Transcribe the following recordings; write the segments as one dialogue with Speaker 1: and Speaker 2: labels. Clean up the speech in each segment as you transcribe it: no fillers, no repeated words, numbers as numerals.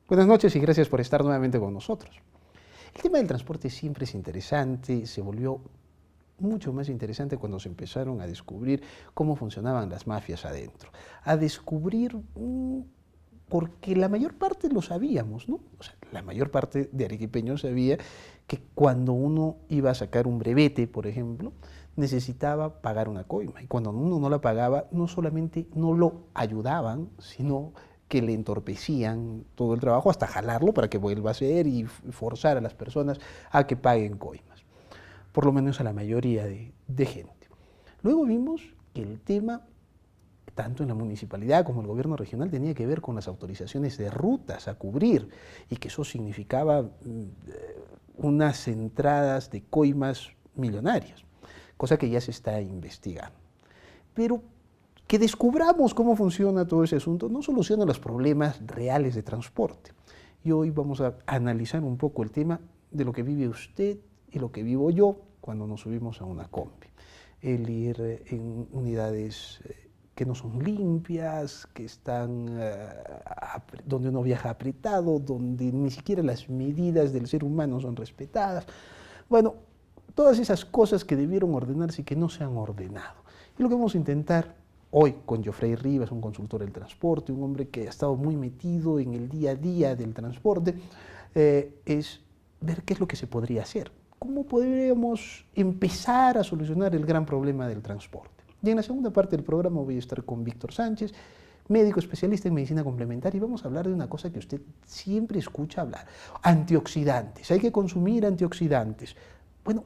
Speaker 1: Buenas noches y gracias por estar nuevamente con nosotros. El tema del transporte siempre es interesante, se volvió mucho más interesante cuando se empezaron a descubrir cómo funcionaban las mafias adentro. A descubrir, porque la mayor parte lo sabíamos, ¿no? O sea, la mayor parte de arequipeños sabía que cuando uno iba a sacar un brevete, por ejemplo, necesitaba pagar una coima. Y cuando uno no la pagaba, no solamente no lo ayudaban, sino que le entorpecían todo el trabajo hasta jalarlo para que vuelva a hacer y forzar a las personas a que paguen coimas, por lo menos a la mayoría de gente. Luego vimos que el tema, tanto en la municipalidad como en el gobierno regional, tenía que ver con las autorizaciones de rutas a cubrir y que eso significaba unas entradas de coimas millonarias, cosa que ya se está investigando. Pero que descubramos cómo funciona todo ese asunto no soluciona los problemas reales de transporte. Y hoy vamos a analizar un poco el tema de lo que vive usted y lo que vivo yo cuando nos subimos a una combi. El ir en unidades que no son limpias, que están donde uno viaja apretado, donde ni siquiera las medidas del ser humano son respetadas. Bueno, todas esas cosas que debieron ordenarse y que no se han ordenado. Y lo que vamos a intentar hoy con Geoffrey Rivas, un consultor del transporte, un hombre que ha estado muy metido en el día a día del transporte, es ver qué es lo que se podría hacer, cómo podríamos empezar a solucionar el gran problema del transporte. Y en la segunda parte del programa voy a estar con Víctor Sánchez, médico especialista en medicina complementaria, y vamos a hablar de una cosa que usted siempre escucha hablar: antioxidantes. Hay que consumir antioxidantes. Bueno,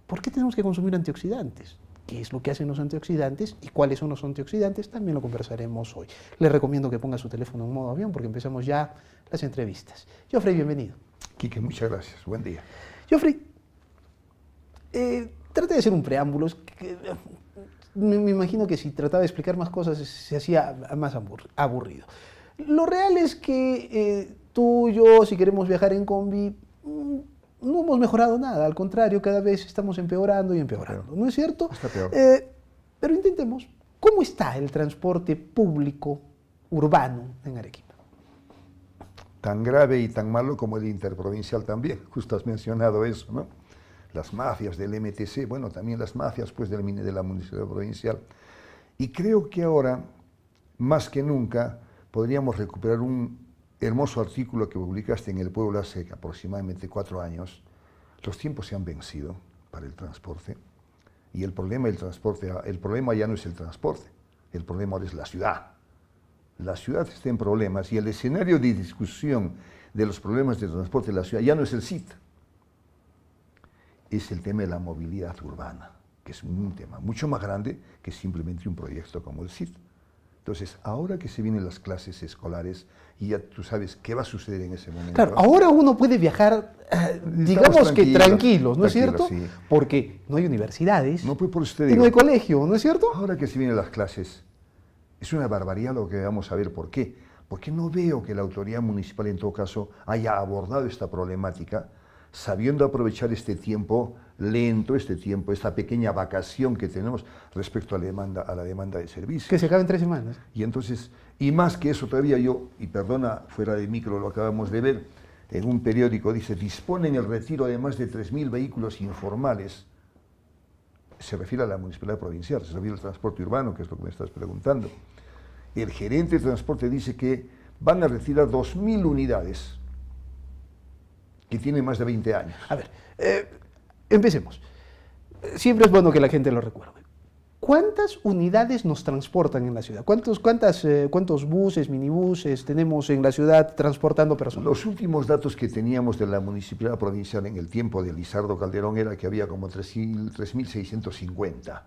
Speaker 1: ¿por qué tenemos que consumir antioxidantes? ¿Qué es lo que hacen los antioxidantes y cuáles son los antioxidantes? También lo conversaremos hoy. Les recomiendo que ponga su teléfono en modo avión porque empezamos ya las entrevistas. Geoffrey, bienvenido.
Speaker 2: Quique, muchas gracias. Buen día.
Speaker 1: Geoffrey, trate de hacer un preámbulo. Me imagino que si trataba de explicar más cosas se hacía más aburrido. Lo real es que tú y yo, si queremos viajar en combi, no hemos mejorado nada, al contrario, cada vez estamos empeorando y empeorando, ¿no es cierto?
Speaker 2: Está peor.
Speaker 1: Pero intentemos, ¿cómo está el transporte público urbano en Arequipa?
Speaker 2: Tan grave y tan malo como el interprovincial también, justo has mencionado eso, ¿no? Las mafias del MTC, bueno, también las mafias pues, de la municipalidad provincial. Y creo que ahora, más que nunca, podríamos recuperar un hermoso artículo que publicaste en El Pueblo hace aproximadamente 4 años. Los tiempos se han vencido para el transporte y el problema del transporte, el problema ya no es el transporte, el problema ahora es la ciudad. La ciudad está en problemas y el escenario de discusión de los problemas de transporte de la ciudad ya no es el CIT, es el tema de la movilidad urbana, que es un tema mucho más grande que simplemente un proyecto como el CIT. Entonces, ahora que se vienen las clases escolares y ya tú sabes qué va a suceder en ese momento.
Speaker 1: Claro, ahora uno puede viajar, digamos que tranquilos, ¿no es cierto? Sí. Porque no hay universidades,
Speaker 2: no, pues por usted
Speaker 1: y no hay colegio, ¿no es cierto?
Speaker 2: Ahora que se vienen las clases, es una barbaridad lo que vamos a ver. ¿Por qué? Porque no veo que la autoridad municipal, en todo caso, haya abordado esta problemática, sabiendo aprovechar este tiempo lento, esta pequeña vacación que tenemos respecto a la demanda de servicios.
Speaker 1: Que se acaba en 3 semanas.
Speaker 2: Y entonces, y más que eso todavía yo, y perdona, fuera de micro lo acabamos de ver, en un periódico dice, disponen el retiro de más de 3.000 vehículos informales. Se refiere a la municipalidad provincial, se refiere al transporte urbano, que es lo que me estás preguntando. El gerente de transporte dice que van a retirar 2.000 unidades que tienen más de 20 años.
Speaker 1: A ver, empecemos. Siempre es bueno que la gente lo recuerde. ¿Cuántas unidades nos transportan en la ciudad? ¿Cuántos buses, minibuses tenemos en la ciudad transportando personas?
Speaker 2: Los últimos datos que teníamos de la municipalidad provincial en el tiempo de Lizardo Calderón era que había como 3.650.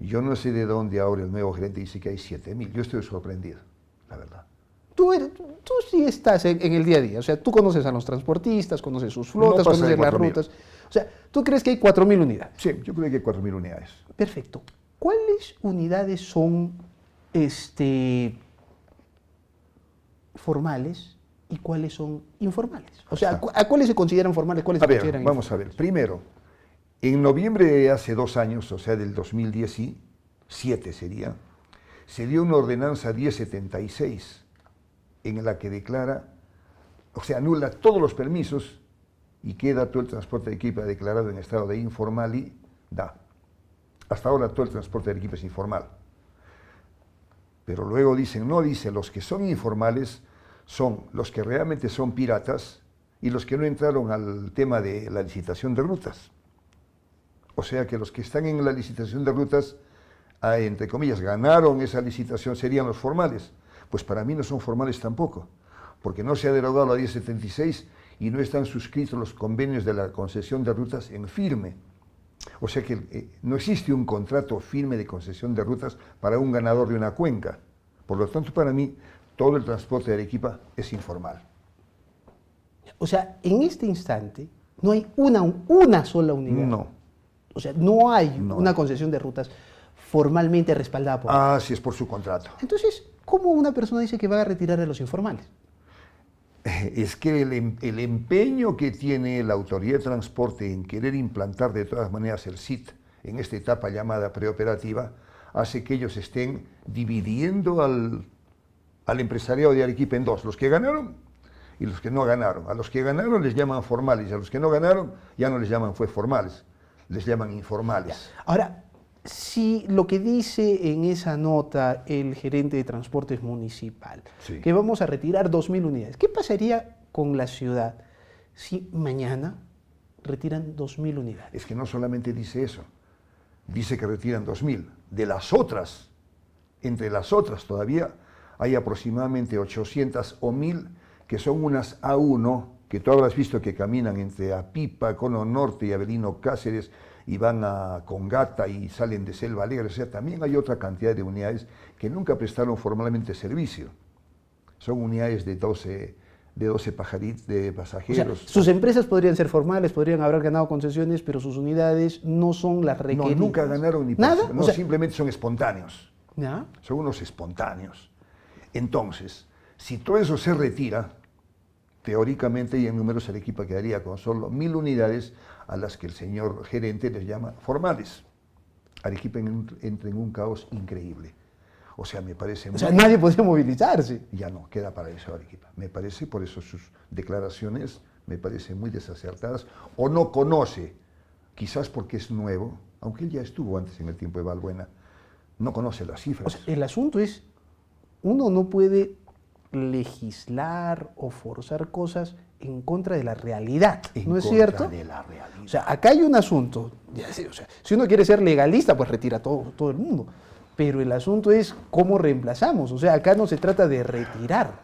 Speaker 2: Yo no sé de dónde ahora el nuevo gerente dice que hay 7.000. Yo estoy sorprendido, la verdad.
Speaker 1: Tú sí estás en el día a día, o sea, tú conoces a los transportistas, conoces sus flotas, conoces las rutas. O sea, ¿tú crees que hay 4.000 unidades?
Speaker 2: Sí, yo creo que hay 4.000 unidades.
Speaker 1: Perfecto. ¿Cuáles unidades son formales y cuáles son informales? O sea, ¿a cuáles se consideran formales, cuáles se consideran informales?
Speaker 2: Vamos a ver. Primero, en noviembre de hace 2 años, o sea, del 2017 sería, se dio una ordenanza 1076 en la que declara o sea, anula todos los permisos y queda todo el transporte de Arequipa declarado en estado de informalidad. Hasta ahora todo el transporte de Arequipa es informal. Pero luego dicen, no, dice, los que son informales son los que realmente son piratas y los que no entraron al tema de la licitación de rutas. O sea que los que están en la licitación de rutas, entre comillas, ganaron esa licitación, serían los formales. Pues para mí no son formales tampoco, porque no se ha derogado la 1076 y no están suscritos los convenios de la concesión de rutas en firme. O sea que no existe un contrato firme de concesión de rutas para un ganador de una cuenca. Por lo tanto, para mí, todo el transporte de Arequipa es informal.
Speaker 1: O sea, en este instante no hay una sola unidad.
Speaker 2: No.
Speaker 1: O sea, no hay una concesión de rutas formalmente respaldada por...
Speaker 2: Ah, sí, es por su contrato.
Speaker 1: Entonces, ¿cómo una persona dice que va a retirar a los informales?
Speaker 2: Es que el empeño que tiene la Autoridad de Transporte en querer implantar de todas maneras el SIT en esta etapa llamada preoperativa hace que ellos estén dividiendo al empresariado de Arequipa en dos, los que ganaron y los que no ganaron. A los que ganaron les llaman formales y a los que no ganaron ya no les llaman formales, les llaman informales.
Speaker 1: Ahora, si lo que dice en esa nota el gerente de transportes municipal,
Speaker 2: sí,
Speaker 1: que vamos a retirar 2.000 unidades, ¿qué pasaría con la ciudad si mañana retiran 2.000 unidades?
Speaker 2: Es que no solamente dice eso, dice que retiran 2.000. De las otras, entre las otras todavía hay aproximadamente 800 o 1.000 que son unas A1, que tú habrás visto que caminan entre Apipa, Cono Norte y Avelino Cáceres, y van a Congata y salen de Selva Alegre. O sea, también hay otra cantidad de unidades que nunca prestaron formalmente servicio. Son unidades de 12 pajaritos, de pasajeros.
Speaker 1: O sea, sus empresas podrían ser formales, podrían haber ganado concesiones, pero sus unidades no son las requeridas.
Speaker 2: No, nunca ganaron ni
Speaker 1: ¿Nada?
Speaker 2: No, simplemente son espontáneos.
Speaker 1: ¿Ya?
Speaker 2: Son unos espontáneos. Entonces, si todo eso se retira, teóricamente y en números Arequipa quedaría con solo 1.000 unidades a las que el señor gerente les llama formales. Arequipa entra en un caos increíble. O sea, me parece...
Speaker 1: O sea, nadie podría movilizarse.
Speaker 2: Ya no, queda para eso Arequipa. Me parece, por eso sus declaraciones me parecen muy desacertadas, o no conoce, quizás porque es nuevo, aunque él ya estuvo antes en el tiempo de Balbuena, no conoce las cifras.
Speaker 1: O sea, el asunto es, uno no puede legislar o forzar cosas en contra de la realidad, ¿no es cierto?
Speaker 2: De la realidad.
Speaker 1: O sea, acá hay un asunto, ya sé, o sea, si uno quiere ser legalista, pues retira todo el mundo, pero el asunto es cómo reemplazamos, o sea, acá no se trata de retirar,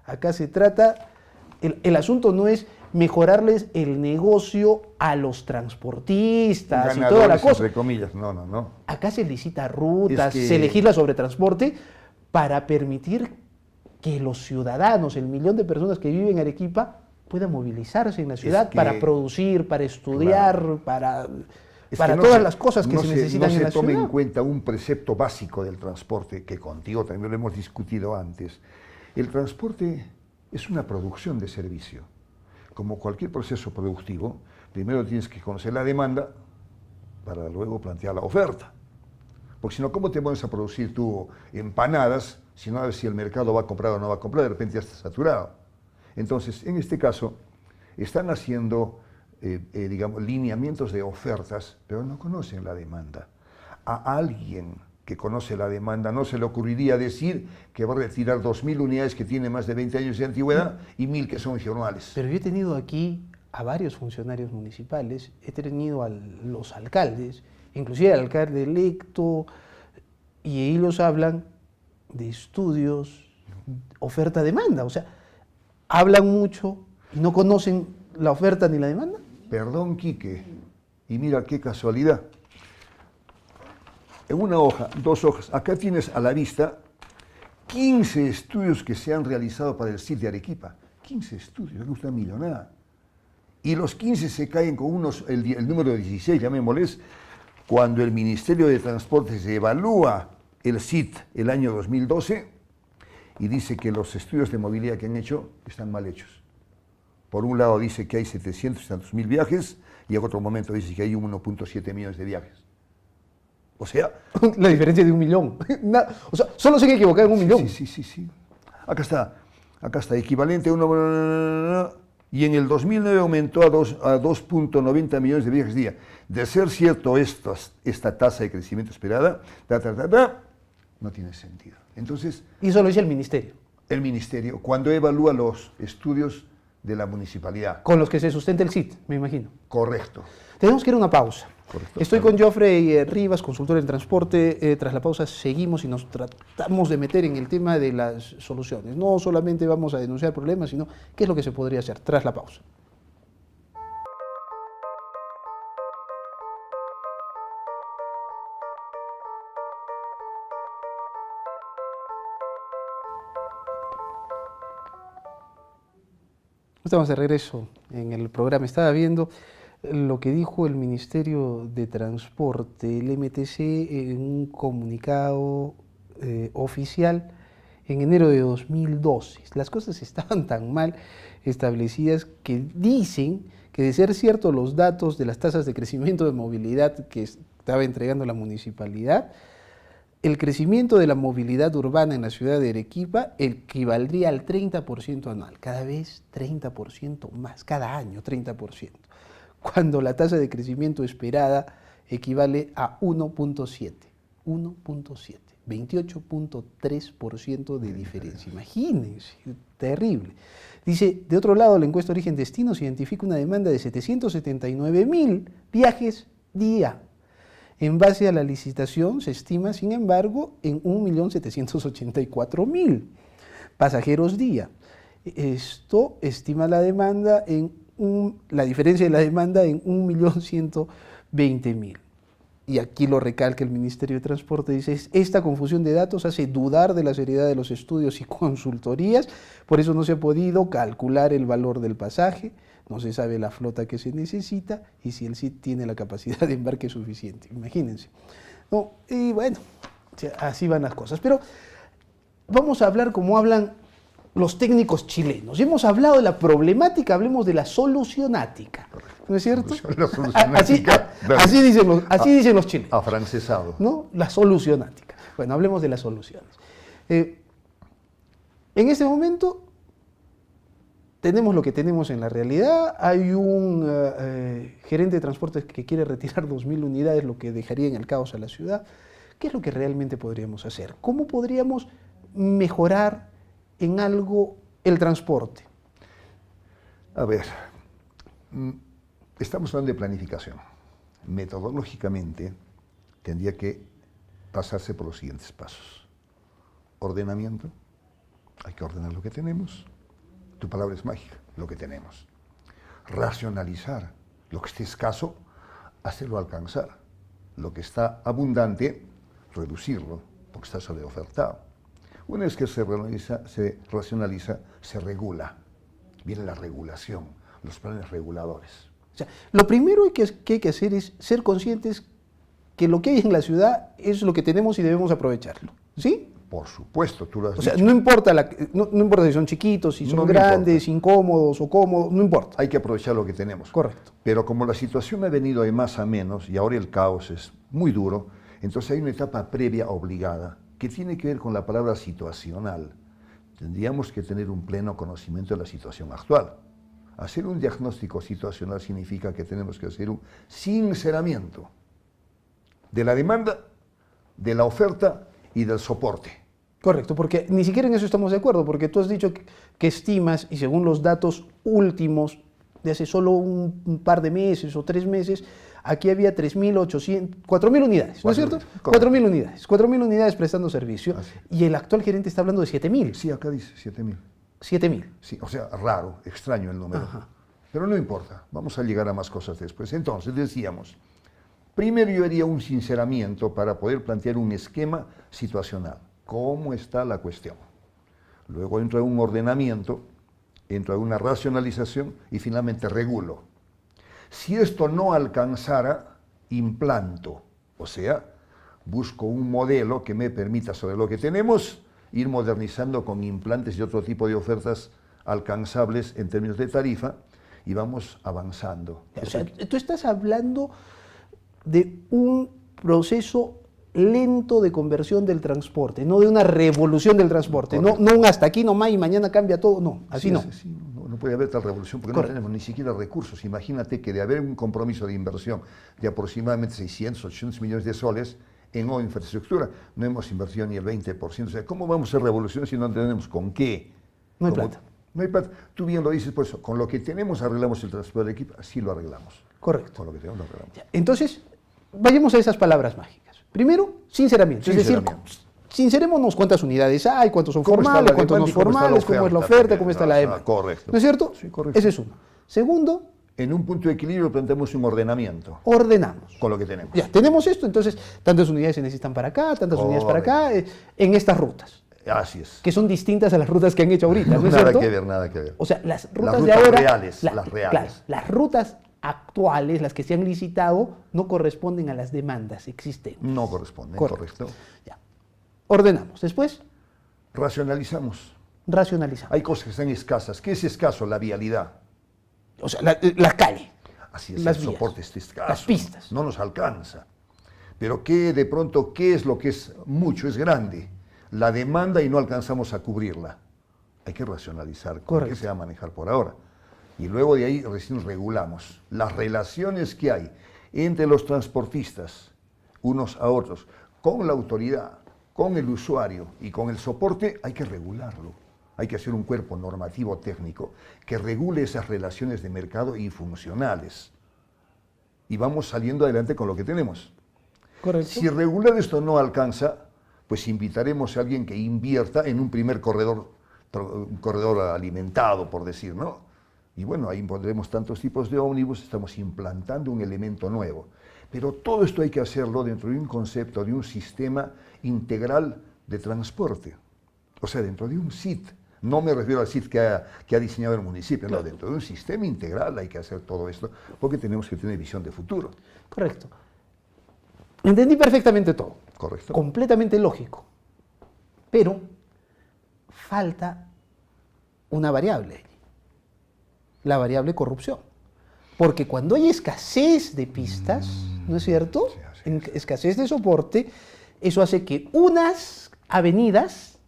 Speaker 1: acá se trata, el asunto no es mejorarles el negocio a los transportistas y toda la cosa.
Speaker 2: Entre comillas, no.
Speaker 1: Acá se licita rutas,
Speaker 2: es que...
Speaker 1: se legisla sobre transporte para permitir que los ciudadanos, el 1.000.000 de personas que viven en Arequipa, puedan movilizarse en la ciudad para producir, para estudiar,
Speaker 2: claro,
Speaker 1: para
Speaker 2: no
Speaker 1: todas las cosas que se necesitan en la ciudad.
Speaker 2: No se toma en cuenta un precepto básico del transporte, que contigo también lo hemos discutido antes. El transporte es una producción de servicio. Como cualquier proceso productivo, primero tienes que conocer la demanda para luego plantear la oferta. Porque si no, ¿cómo te pones a producir tú empanadas si no sabes si el mercado va a comprar o no va a comprar? De repente ya está saturado. Entonces, en este caso, están haciendo, digamos, lineamientos de ofertas, pero no conocen la demanda. A alguien que conoce la demanda no se le ocurriría decir que va a retirar 2.000 unidades que tienen más de 20 años de antigüedad y 1.000 que son informales.
Speaker 1: Pero yo he tenido aquí a varios funcionarios municipales, he tenido a los alcaldes, inclusive al alcalde electo, y ellos hablan de estudios, oferta-demanda, o sea, hablan mucho y no conocen la oferta ni la demanda.
Speaker 2: Perdón, Quique, y mira qué casualidad. En una hoja, 2 hojas, acá tienes a la vista 15 estudios que se han realizado para el SIT de Arequipa. 15 estudios, es una millonada. Y los 15 se caen con el número 16, llamémosles, cuando el Ministerio de Transportes evalúa el SIT el año 2012 y dice que los estudios de movilidad que han hecho están mal hechos. Por un lado dice que hay 700 y tantos mil viajes y en otro momento dice que hay 1.7 millones de viajes. O sea...
Speaker 1: La diferencia de 1 millón. O sea, solo se han equivocado en 1 millón.
Speaker 2: Sí. Acá está. acá está, equivalente a 1, y en el 2009 aumentó a 2.90 millones de viajes día. De ser cierto esta tasa de crecimiento esperada, no tiene sentido. Entonces,
Speaker 1: Y eso lo dice el ministerio,
Speaker 2: el ministerio, cuando evalúa los estudios de la municipalidad.
Speaker 1: con los que se sustenta el CIT, me imagino.
Speaker 2: Correcto.
Speaker 1: Tenemos que ir a una pausa.
Speaker 2: Correcto.
Speaker 1: Estoy con Joffrey Rivas, consultor en transporte. Tras la pausa seguimos y nos tratamos de meter en el tema de las soluciones. No solamente vamos a denunciar problemas, sino qué es lo que se podría hacer tras la pausa. Estamos de regreso en el programa. Estaba viendo lo que dijo el Ministerio de Transporte, el MTC, en un comunicado oficial en enero de 2012. Las cosas estaban tan mal establecidas que dicen que, de ser cierto los datos de las tasas de crecimiento de movilidad que estaba entregando la municipalidad, el crecimiento de la movilidad urbana en la ciudad de Arequipa equivaldría al 30% anual, cada vez 30% más, cada año 30%, cuando la tasa de crecimiento esperada equivale a 1.7, 28.3% de diferencia. Imagínense, terrible. Dice, de otro lado, la encuesta Origen Destinos identifica una demanda de 779.000 viajes día. En base a la licitación se estima, sin embargo, en 1.784.000 pasajeros día. Esto estima la demanda la diferencia de la demanda en 1.120.000. Y aquí lo recalca el Ministerio de Transporte, dice, esta confusión de datos hace dudar de la seriedad de los estudios y consultorías, por eso no se ha podido calcular el valor del pasaje, no se sabe la flota que se necesita y si el CIT tiene la capacidad de embarque suficiente, imagínense. No, y bueno, así van las cosas. Pero vamos a hablar como hablan los técnicos chilenos. Ya hemos hablado de la problemática, hablemos de la solucionática. ¿No es cierto?
Speaker 2: La solucionática.
Speaker 1: Así dicen los chilenos.
Speaker 2: Afrancesado.
Speaker 1: ¿No? La solucionática. Bueno, hablemos de las soluciones. En este momento tenemos lo que tenemos en la realidad. Hay un gerente de transportes que quiere retirar 2.000 unidades, lo que dejaría en el caos a la ciudad. ¿Qué es lo que realmente podríamos hacer? ¿Cómo podríamos mejorar en algo el transporte?
Speaker 2: A ver, estamos hablando de planificación. Metodológicamente tendría que pasarse por los siguientes pasos. Ordenamiento, hay que ordenar lo que tenemos. Tu palabra es mágica, lo que tenemos. Racionalizar lo que esté escaso, hacerlo alcanzar. Lo que está abundante, reducirlo, porque está sobreofertado. Una vez que se racionaliza, se regula. Viene la regulación, los planes reguladores.
Speaker 1: O sea, lo primero que hay que hacer es ser conscientes que lo que hay en la ciudad es lo que tenemos y debemos aprovecharlo. ¿Sí?
Speaker 2: Por supuesto, tú lo has
Speaker 1: O sea,
Speaker 2: dicho.
Speaker 1: no importa si son chiquitos, si son
Speaker 2: No
Speaker 1: grandes, incómodos o cómodos, no importa.
Speaker 2: Hay que aprovechar lo que tenemos.
Speaker 1: Correcto.
Speaker 2: Pero como la situación ha venido de más a menos y ahora el caos es muy duro, entonces hay una etapa previa obligada que tiene que ver con la palabra situacional. Tendríamos que tener un pleno conocimiento de la situación actual. Hacer un diagnóstico situacional significa que tenemos que hacer un sinceramiento de la demanda, de la oferta y del soporte.
Speaker 1: Correcto, porque ni siquiera en eso estamos de acuerdo, porque tú has dicho que estimas, y según los datos últimos de hace solo un par de meses o 3 meses, aquí había 4.000 unidades, ¿no es cierto? 4.000 unidades, 4.000 unidades prestando servicio, y el actual gerente está hablando de 7.000.
Speaker 2: Sí, acá dice 7.000.
Speaker 1: 7.000.
Speaker 2: Sí, o sea, raro, extraño el número.
Speaker 1: Ajá.
Speaker 2: Pero no importa, vamos a llegar a más cosas después. Entonces, decíamos, primero yo haría un sinceramiento para poder plantear un esquema situacional. ¿Cómo está la cuestión? Luego entro a un ordenamiento, entro a una racionalización y finalmente regulo. Si esto no alcanzara, implanto, o sea, busco un modelo que me permita, sobre lo que tenemos, ir modernizando con implantes y otro tipo de ofertas alcanzables en términos de tarifa, y vamos avanzando.
Speaker 1: O sea, tú estás hablando de un proceso lento de conversión del transporte, no de una revolución del transporte, no un hasta aquí nomás y mañana cambia todo, no, así
Speaker 2: sí,
Speaker 1: no.
Speaker 2: Sí, no puede haber tal revolución porque no tenemos ni siquiera recursos. Imagínate que de haber un compromiso de inversión de aproximadamente 600, 800 millones de soles en infraestructura, no hemos invertido ni el 20%. O sea, ¿cómo vamos a hacer revolución si no tenemos con qué?
Speaker 1: No hay plata.
Speaker 2: No hay plata. Tú bien lo dices, pues con lo que tenemos arreglamos el transporte de equipo, así lo arreglamos.
Speaker 1: Correcto.
Speaker 2: Con lo que tenemos lo arreglamos.
Speaker 1: Entonces, vayamos a esas palabras mágicas. Primero, sinceramiento. Es decir, sincerémonos cuántas unidades hay, cuántos son formales, cuántos no formales, cómo es la oferta, cómo está la demanda.
Speaker 2: Correcto.
Speaker 1: ¿No es cierto?
Speaker 2: Sí, correcto.
Speaker 1: Ese es uno. Segundo,
Speaker 2: en un punto de equilibrio planteamos un ordenamiento.
Speaker 1: Ordenamos.
Speaker 2: Con lo que tenemos.
Speaker 1: Ya, tenemos esto, entonces, tantas unidades se necesitan para acá, tantas unidades para acá, en estas rutas.
Speaker 2: Así es.
Speaker 1: Que son distintas a las rutas que han hecho ahorita, ¿no es
Speaker 2: nada
Speaker 1: cierto?
Speaker 2: que ver, nada que ver.
Speaker 1: O sea, las rutas,
Speaker 2: rutas
Speaker 1: de ahora...
Speaker 2: reales, las reales.
Speaker 1: Claro, las rutas actuales, las que se han licitado, no corresponden a las demandas existentes.
Speaker 2: No corresponden, correcto.
Speaker 1: Ya. Ordenamos. Después,
Speaker 2: racionalizamos.
Speaker 1: Racionalizamos.
Speaker 2: Hay cosas que están escasas. ¿Qué es escaso? La vialidad.
Speaker 1: O sea, la calle.
Speaker 2: Así es,
Speaker 1: las
Speaker 2: el
Speaker 1: vías,
Speaker 2: soporte está escaso.
Speaker 1: las pistas.
Speaker 2: No nos alcanza. Pero ¿qué de pronto, qué es lo que es mucho, es grande? La demanda y no alcanzamos a cubrirla. Hay que racionalizar con qué se va a manejar por ahora. Y luego de ahí recién regulamos las relaciones que hay entre los transportistas, unos a otros, con la autoridad, con el usuario y con el soporte, hay que regularlo. Hay que hacer un cuerpo normativo técnico que regule esas relaciones de mercado y funcionales. Y vamos saliendo adelante con lo que tenemos.
Speaker 1: Correcto.
Speaker 2: Si regular esto no alcanza, pues invitaremos a alguien que invierta en un primer corredor, un corredor alimentado, por decir, ¿no? Y bueno, ahí pondremos tantos tipos de ómnibus, estamos implantando un elemento nuevo. Pero todo esto hay que hacerlo dentro de un concepto, de un sistema integral de transporte. O sea, dentro de un SIT. No me refiero al SIT que ha diseñado el municipio, no, dentro de un sistema integral hay que hacer todo esto, porque tenemos que tener visión de futuro.
Speaker 1: Correcto. Entendí perfectamente todo.
Speaker 2: Correcto.
Speaker 1: Completamente lógico. Pero falta una variable. La variable corrupción. Porque cuando hay escasez de pistas, ¿no es cierto? Sí, escasez de soporte, eso hace que unas avenidas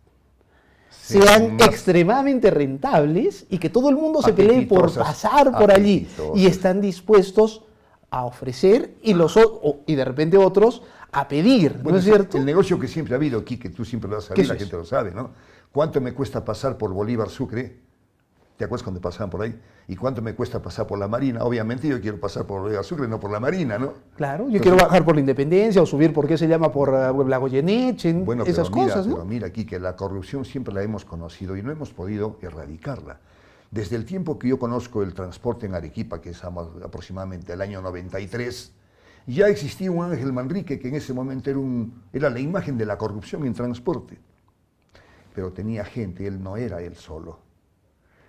Speaker 1: sean extremadamente rentables y que todo el mundo se pelee por pasar por allí y están dispuestos a ofrecer y de repente otros a pedir, ¿no es cierto?
Speaker 2: El negocio que siempre ha habido aquí, que tú siempre lo has sabido, la gente lo sabe, ¿no? ¿Cuánto me cuesta pasar por Bolívar Sucre? ¿Te acuerdas cuando pasaban por ahí? ¿Y cuánto me cuesta pasar por la Marina? Obviamente yo quiero pasar por Bolívar Sucre, no por la Marina, ¿no?
Speaker 1: Claro, yo quiero bajar por la Independencia o subir por qué se llama por la Goyeneche, bueno, esas cosas, ¿no?
Speaker 2: Pero mira aquí que la corrupción siempre la hemos conocido y no hemos podido erradicarla. Desde el tiempo que yo conozco el transporte en Arequipa, que es aproximadamente el año 93, ya existía un Ángel Manrique que en ese momento era la imagen de la corrupción en transporte. Pero tenía gente, él no era él solo.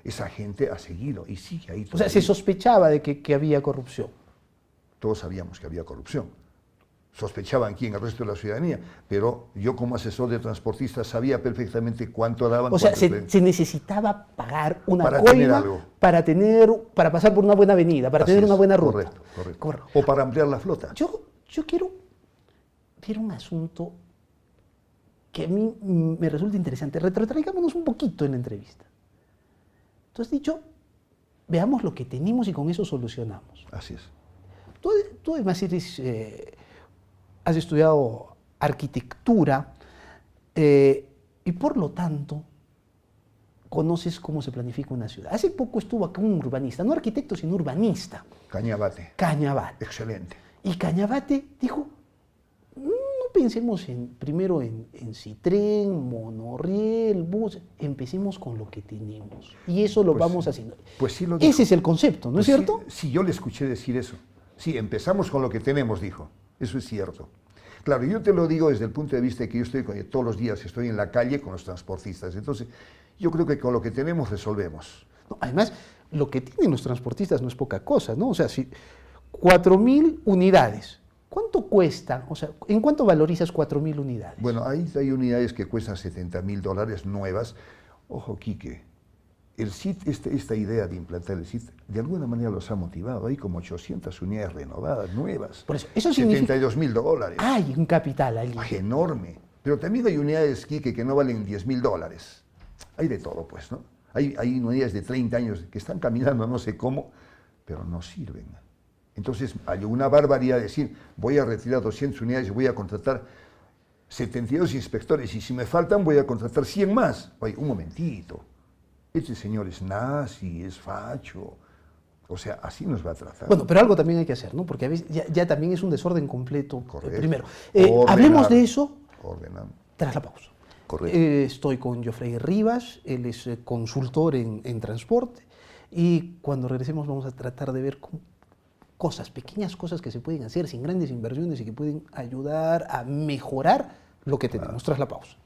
Speaker 2: Esa gente ha seguido y sigue ahí todavía.
Speaker 1: O sea, se sospechaba de que había corrupción.
Speaker 2: Todos sabíamos que había corrupción. Sospechaban aquí en el resto de la ciudadanía, pero yo como asesor de transportistas sabía perfectamente cuánto daban.
Speaker 1: O sea, se necesitaba pagar una
Speaker 2: coima
Speaker 1: para pasar por una buena avenida, para tener una buena ruta.
Speaker 2: Correcto. O para ampliar la flota.
Speaker 1: Yo quiero ver un asunto que a mí me resulta interesante. Retrotraigámonos un poquito en la entrevista. Tú has dicho, veamos lo que tenemos y con eso solucionamos.
Speaker 2: Así es.
Speaker 1: Tú además has estudiado arquitectura y por lo tanto conoces cómo se planifica una ciudad. Hace poco estuvo acá un urbanista, no arquitecto, sino urbanista.
Speaker 2: Cañabate. Excelente.
Speaker 1: Y Cañabate dijo, pensemos primero en Citren, monorriel, bus, empecemos con lo que tenemos. Y eso lo vamos haciendo.
Speaker 2: Pues sí lo dijo.
Speaker 1: Ese es el concepto, ¿no es cierto?
Speaker 2: Sí, yo le escuché decir eso. Sí, empezamos con lo que tenemos, dijo. Eso es cierto. Claro, yo te lo digo desde el punto de vista de que yo todos los días estoy en la calle con los transportistas. Entonces, yo creo que con lo que tenemos resolvemos.
Speaker 1: No, además, lo que tienen los transportistas no es poca cosa, ¿no? O sea, si 4.000 unidades. ¿Cuánto cuesta? O sea, ¿en cuánto valorizas 4.000 unidades?
Speaker 2: Bueno, hay unidades que cuestan $70.000 nuevas. Ojo, Quique, el CIT, esta idea de implantar el CIT, de alguna manera los ha motivado. Hay como 800 unidades renovadas, nuevas.
Speaker 1: Por eso significa...
Speaker 2: $72.000.
Speaker 1: Hay un capital allí.
Speaker 2: Enorme. Pero también hay unidades, Quique, que no valen $10.000. Hay de todo, pues, ¿no? Hay unidades de 30 años que están caminando no sé cómo, pero no sirven. Entonces, hay una barbaridad decir, voy a retirar 200 unidades y voy a contratar 72 inspectores, y si me faltan voy a contratar 100 más. Oye, un momentito. Este señor es nazi, es facho. O sea, así nos va a tratar.
Speaker 1: Bueno, pero algo también hay que hacer, ¿no? Porque a veces ya también es un desorden completo.
Speaker 2: Correcto.
Speaker 1: Primero,
Speaker 2: Ordenar.
Speaker 1: hablemos de eso
Speaker 2: Ordenando.
Speaker 1: tras la pausa.
Speaker 2: Correcto.
Speaker 1: Estoy con Geoffrey Rivas, él es consultor en transporte, y cuando regresemos vamos a tratar de ver cosas, pequeñas cosas que se pueden hacer sin grandes inversiones y que pueden ayudar a mejorar lo que tenemos tras la pausa.